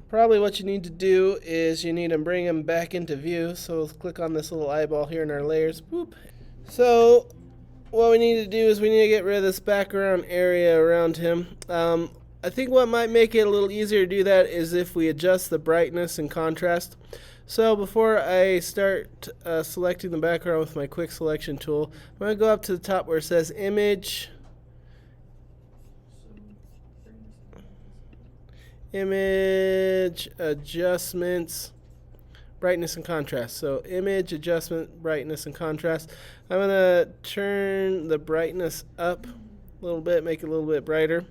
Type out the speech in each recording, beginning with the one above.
probably what you need to do is you need to bring him back into view. So let's click on this little eyeball here in our layers. Boop. So what we need to do is we need to get rid of this background area around him. I think what might make it a little easier to do that is if we adjust the brightness and contrast. So before I start selecting the background with my quick selection tool, I'm going to go up to the top where it says image, adjustments, brightness and contrast. So image, adjustment, brightness and contrast. I'm going to turn the brightness up a little bit, make it a little bit brighter.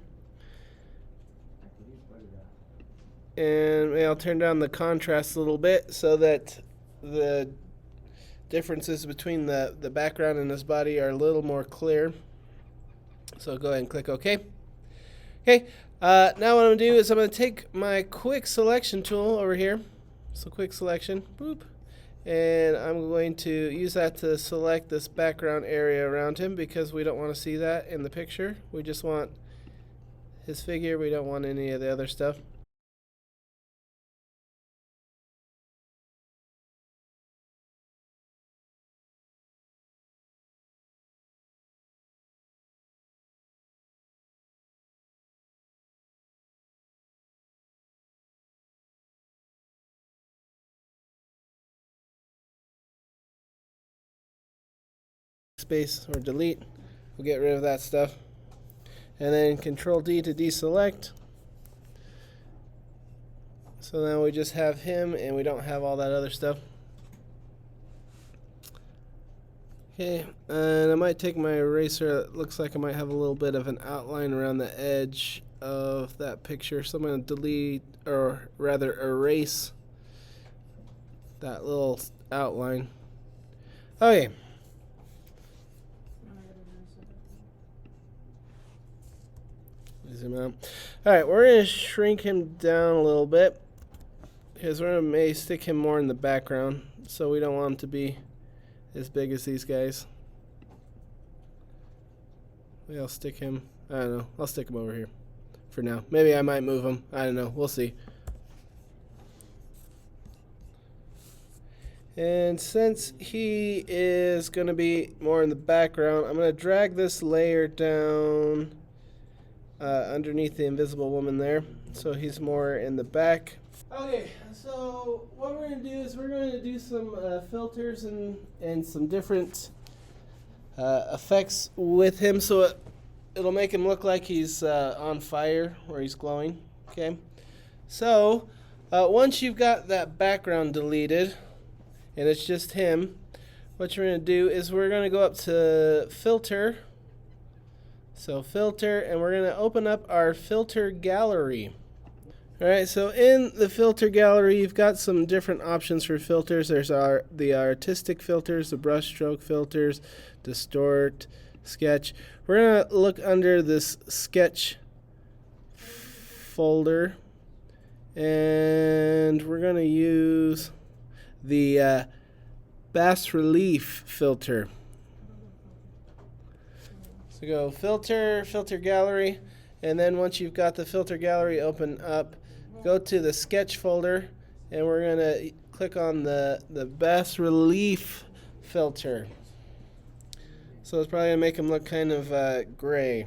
And maybe I'll turn down the contrast a little bit so that the differences between the background and his body are a little more clear. So go ahead and click OK. Okay, now what I'm going to do is I'm going to take my quick selection tool over here. So quick selection, boop. And I'm going to use that to select this background area around him because we don't want to see that in the picture. We just want his figure. We don't want any of the other stuff. Space or delete. We'll get rid of that stuff. And then Control D to deselect. So now we just have him and we don't have all that other stuff. Okay, and I might take my eraser. It looks like I might have a little bit of an outline around the edge of that picture. So I'm going to delete, or rather erase, that little outline. Okay. Zoom out. Alright, we're going to shrink him down a little bit because we're going to may stick him more in the background, so we don't want him to be as big as these guys. Maybe I'll stick him, I don't know, I'll stick him over here for now. Maybe I might move him, I don't know, we'll see. And since he is going to be more in the background, I'm going to drag this layer down underneath the invisible woman there, so he's more in the back. Okay, so what we're going to do is we're going to do some filters and some different effects with him, so it'll make him look like he's on fire or he's glowing. Okay, so once you've got that background deleted and it's just him, what you're going to do is we're going to go up to filter. So filter, and we're going to open up our filter gallery. Alright, so in the filter gallery you've got some different options for filters. There's the artistic filters, the brush stroke filters, distort, sketch. We're going to look under this sketch folder, and we're going to use the bas relief filter. So go filter, filter gallery, and then once you've got the filter gallery open up, go to the sketch folder, and we're going to click on the bas relief filter. So it's probably going to make them look kind of gray.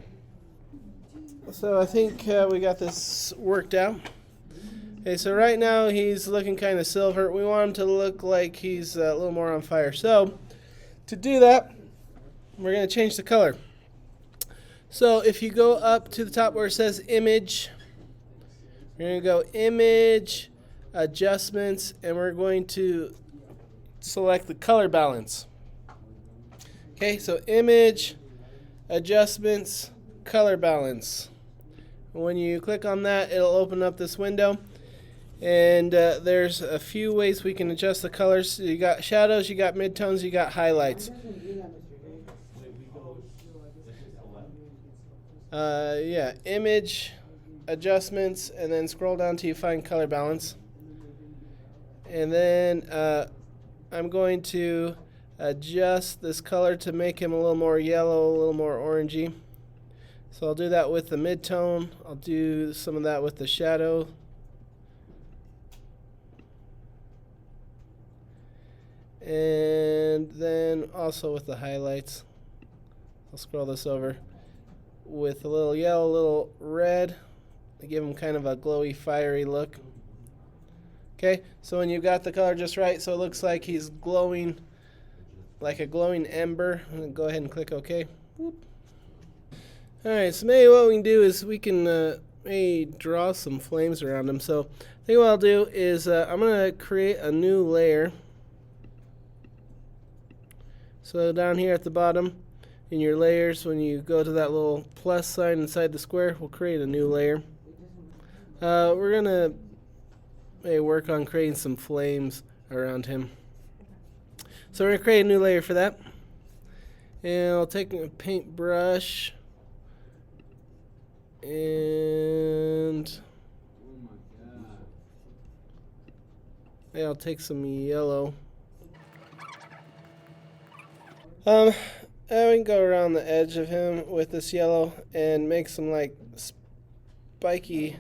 So I think we got this worked out. Okay, so right now he's looking kind of silver. We want him to look like he's a little more on fire. So to do that, we're going to change the color. So if you go up to the top where it says image, we're going to go image, adjustments, and we're going to select the color balance. Okay, so image, adjustments, color balance. When you click on that, it'll open up this window. And there's a few ways we can adjust the colors. You got shadows, you got midtones, you got highlights. Yeah, image, adjustments, and then scroll down till you find color balance. And then I'm going to adjust this color to make him a little more yellow, a little more orangey. So I'll do that with the midtone. I'll do some of that with the shadow. And then also with the highlights, I'll scroll this over with a little yellow, a little red to give him kind of a glowy, fiery look. Okay, so when you've got the color just right, so it looks like he's glowing like a glowing ember, I'm gonna go ahead and click OK. Whoop. Alright, so maybe what we can do is we can maybe draw some flames around him. So I think what I'll do is I'm going to create a new layer. So down here at the bottom in your layers, when you go to that little plus sign inside the square, we'll create a new layer. We're going to maybe work on creating some flames around him. So we're going to create a new layer for that. And I'll take a paintbrush and I'll take some yellow. And we can go around the edge of him with this yellow and make some like spiky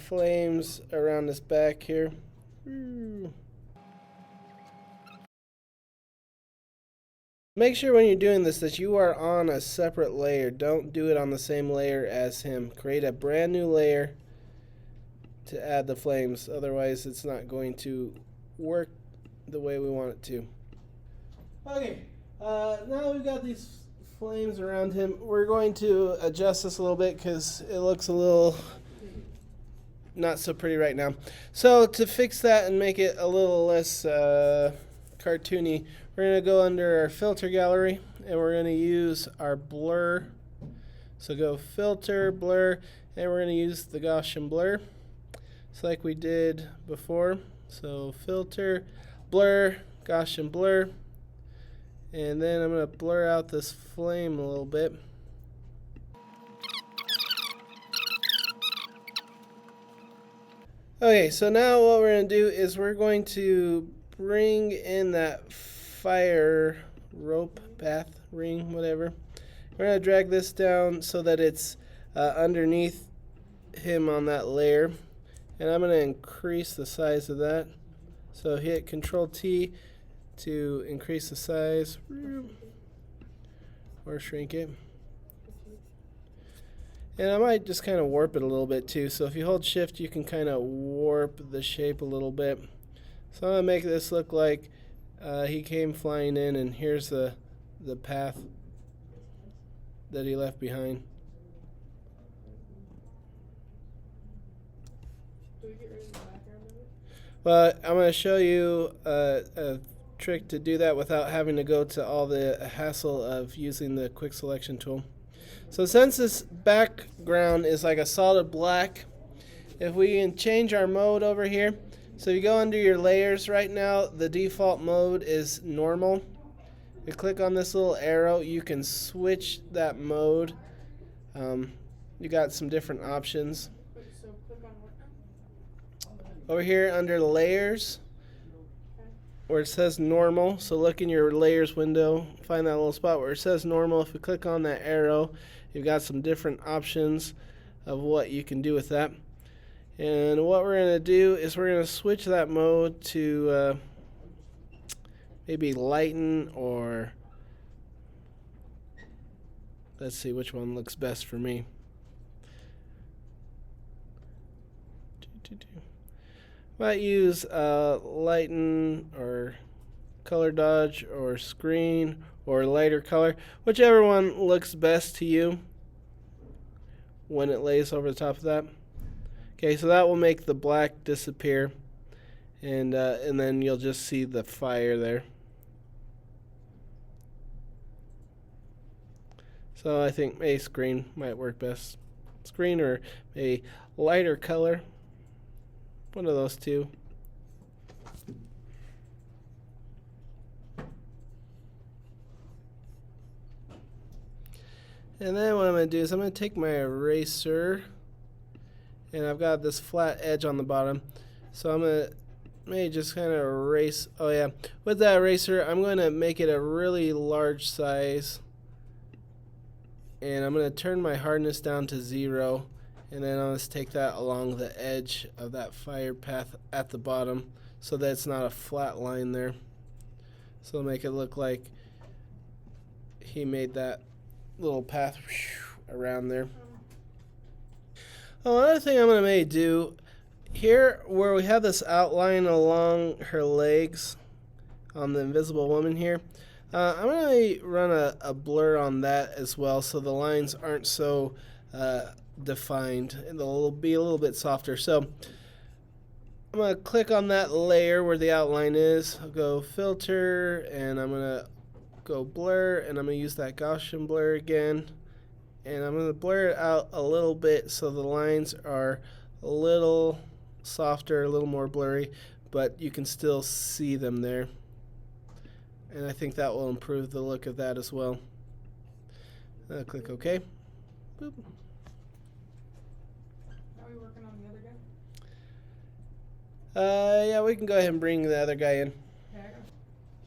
flames around his back here. Make sure when you're doing this that you are on a separate layer. Don't do it on the same layer as him. Create a brand new layer to add the flames. Otherwise, it's not going to work the way we want it to. Okay, now we've got these flames around him. We're going to adjust this a little bit because it looks a little not so pretty right now. So to fix that and make it a little less cartoony, we're going to go under our filter gallery and we're going to use our blur. So go filter, blur, and we're going to use the Gaussian blur. It's like we did before. So filter, blur, Gaussian blur. And then I'm going to blur out this flame a little bit. Okay, so now what we're going to do is we're going to bring in that fire rope, path, ring, whatever. We're going to drag this down so that it's underneath him on that layer. And I'm going to increase the size of that. So hit Control T to increase the size or shrink it. And I might just kind of warp it a little bit too. So if you hold shift, you can kind of warp the shape a little bit. So I'm going to make this look like he came flying in, and here's the path that he left behind. Do we get rid of the background of it? Well, I'm going to show you a trick to do that without having to go to all the hassle of using the quick selection tool. So since this background is like a solid black, if we can change our mode over here, so you go under your layers right now, the default mode is normal. You click on this little arrow, you can switch that mode. You got some different options. Wait, so click on what now? Over here under layers, where it says normal, so look in your layers window, find that little spot where it says normal. If you click on that arrow, you've got some different options of what you can do with that. And what we're going to do is we're going to switch that mode to maybe lighten, or let's see which one looks best for me. Might use lighten or color dodge or screen or lighter color, whichever one looks best to you when it lays over the top of that. Okay, so that will make the black disappear, and then you'll just see the fire there. So I think a screen might work best. Screen or a lighter color. One of those two. And then what I'm going to do is I'm going to take my eraser, and I've got this flat edge on the bottom. So I'm going to maybe just kind of erase. Oh yeah, with that eraser I'm going to make it a really large size. And I'm going to turn my hardness down to 0. And then I'll just take that along the edge of that fire path at the bottom so that it's not a flat line there. So it'll make it look like he made that little path around there. Oh, another thing I'm going to maybe do here where we have this outline along her legs on the invisible woman here, I'm going to run a blur on that as well so the lines aren't so defined and they'll be a little bit softer. So I'm going to click on that layer where the outline is. I'll go filter and I'm going to go blur and I'm going to use that Gaussian blur again. And I'm going to blur it out a little bit so the lines are a little softer, a little more blurry, but you can still see them there. And I think that will improve the look of that as well. Click OK. Boop. Are we working on the other guy? Yeah, we can go ahead and bring the other guy in.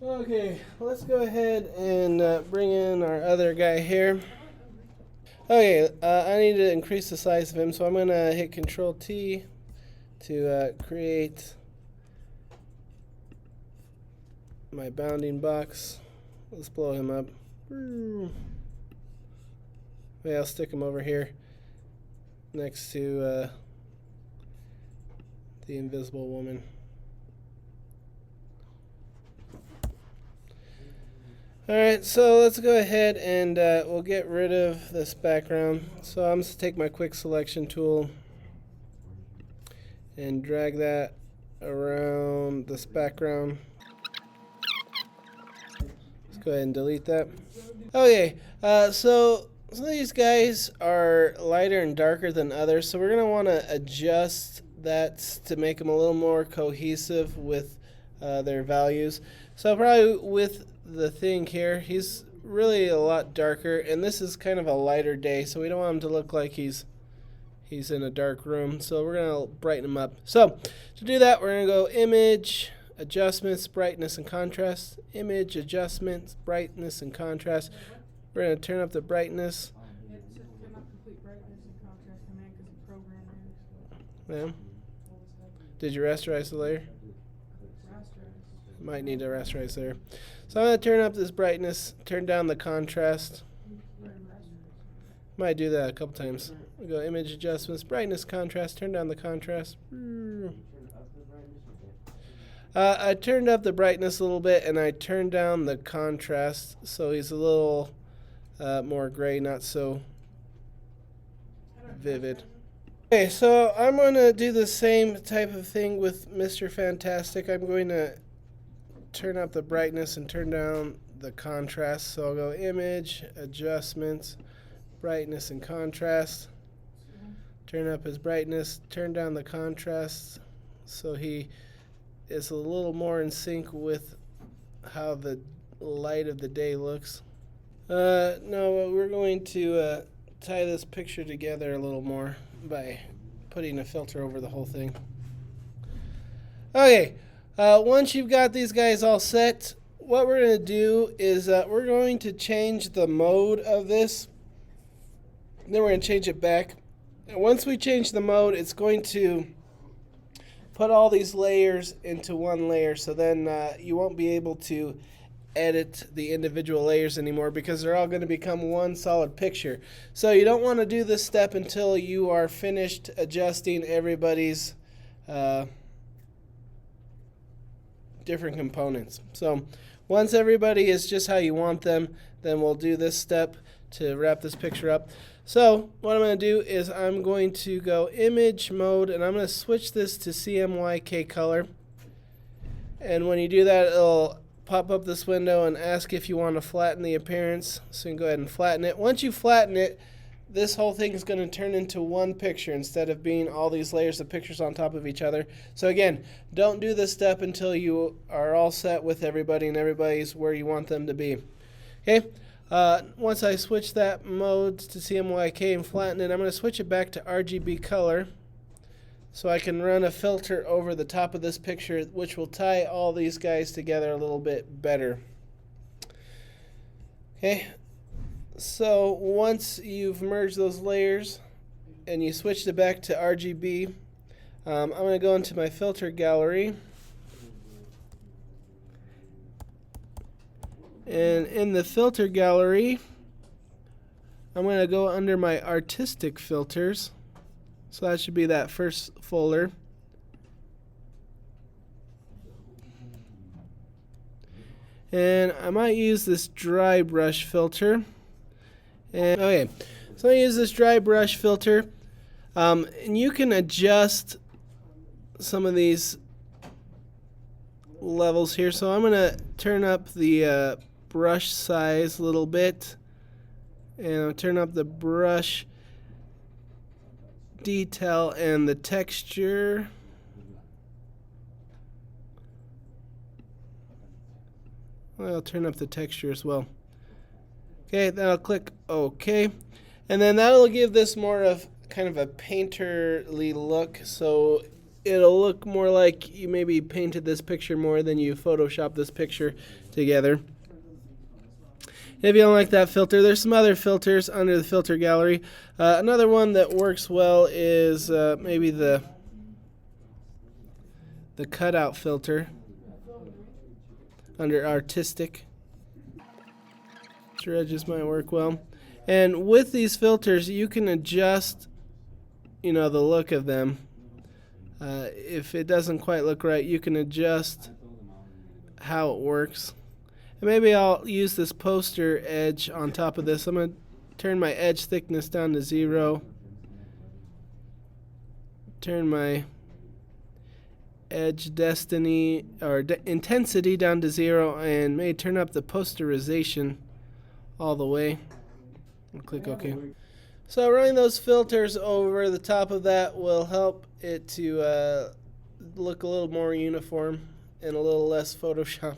Okay, let's go ahead and bring in our other guy here. Okay, I need to increase the size of him, so I'm going to hit Control T to create my bounding box. Let's blow him up. Maybe I'll stick him over here next to the invisible woman. Alright, so let's go ahead and we'll get rid of this background. So I'm just going to take my quick selection tool and drag that around this background. Let's go ahead and delete that. Okay, so some of these guys are lighter and darker than others, so we're going to want to adjust that to make them a little more cohesive with their values. So probably with the thing here, he's really a lot darker, and this is kind of a lighter day, so we don't want him to look like he's in a dark room, so we're going to brighten him up. So to do that, we're going to go Image, Adjustments, Brightness and Contrast. Image, Adjustments, Brightness and Contrast. We're going to turn up the brightness. It cannot complete brightness and contrast command because the program errors. Yeah. Did you rasterize the layer? Rasterize. Might need to rasterize there. So I'm going to turn up this brightness, turn down the contrast. Might do that a couple times. We go Image, Adjustments, Brightness, Contrast, turn down the contrast. I turned up the brightness a little bit and I turned down the contrast so he's a little more gray, not so vivid. Okay, so I'm going to do the same type of thing with Mr. Fantastic. I'm going to turn up the brightness and turn down the contrast. So I'll go Image, Adjustments, Brightness and Contrast. Turn up his brightness, turn down the contrast so he is a little more in sync with how the light of the day looks. No, we're going to tie this picture together a little more by putting a filter over the whole thing. Okay, once you've got these guys all set, what we're going to do is we're going to change the mode of this. Then we're going to change it back. And once we change the mode, it's going to put all these layers into one layer, so then you won't be able to edit the individual layers anymore because they're all going to become one solid picture. So you don't want to do this step until you are finished adjusting everybody's different components. So once everybody is just how you want them, then we'll do this step to wrap this picture up. So what I'm going to do is I'm going to go Image Mode, and I'm going to switch this to CMYK color. And when you do that, it'll pop up this window and ask if you want to flatten the appearance. So you can go ahead and flatten it. Once you flatten it, this whole thing is going to turn into one picture instead of being all these layers of pictures on top of each other. So again, don't do this step until you are all set with everybody and everybody's where you want them to be. Okay? Once I switch that mode to CMYK and flatten it, I'm going to switch it back to RGB color so I can run a filter over the top of this picture, which will tie all these guys together a little bit better. Okay, so once you've merged those layers and you switched it back to RGB, I'm going to go into my filter gallery. And in the filter gallery, I'm going to go under my artistic filters. So that should be that first folder. And I might use this dry brush filter. And okay, so I use this dry brush filter. And you can adjust some of these levels here. So I'm going to turn up the brush size a little bit. And I'll turn up the brush detail and the texture. I'll turn up the texture as well. Okay, then I'll click OK. And then that'll give this more of kind of a painterly look. So it'll look more like you maybe painted this picture more than you photoshopped this picture together. If you don't like that filter, there's some other filters under the filter gallery. Another one that works well is maybe the cutout filter under artistic. Your edges might work well. And with these filters, you can adjust, the look of them. If it doesn't quite look right, you can adjust how it works. And maybe I'll use this poster edge on top of this. I'm going to turn my edge thickness down to 0. Turn my edge intensity down to 0, and maybe turn up the posterization all the way. And click OK. So running those filters over the top of that will help it to look a little more uniform and a little less Photoshop.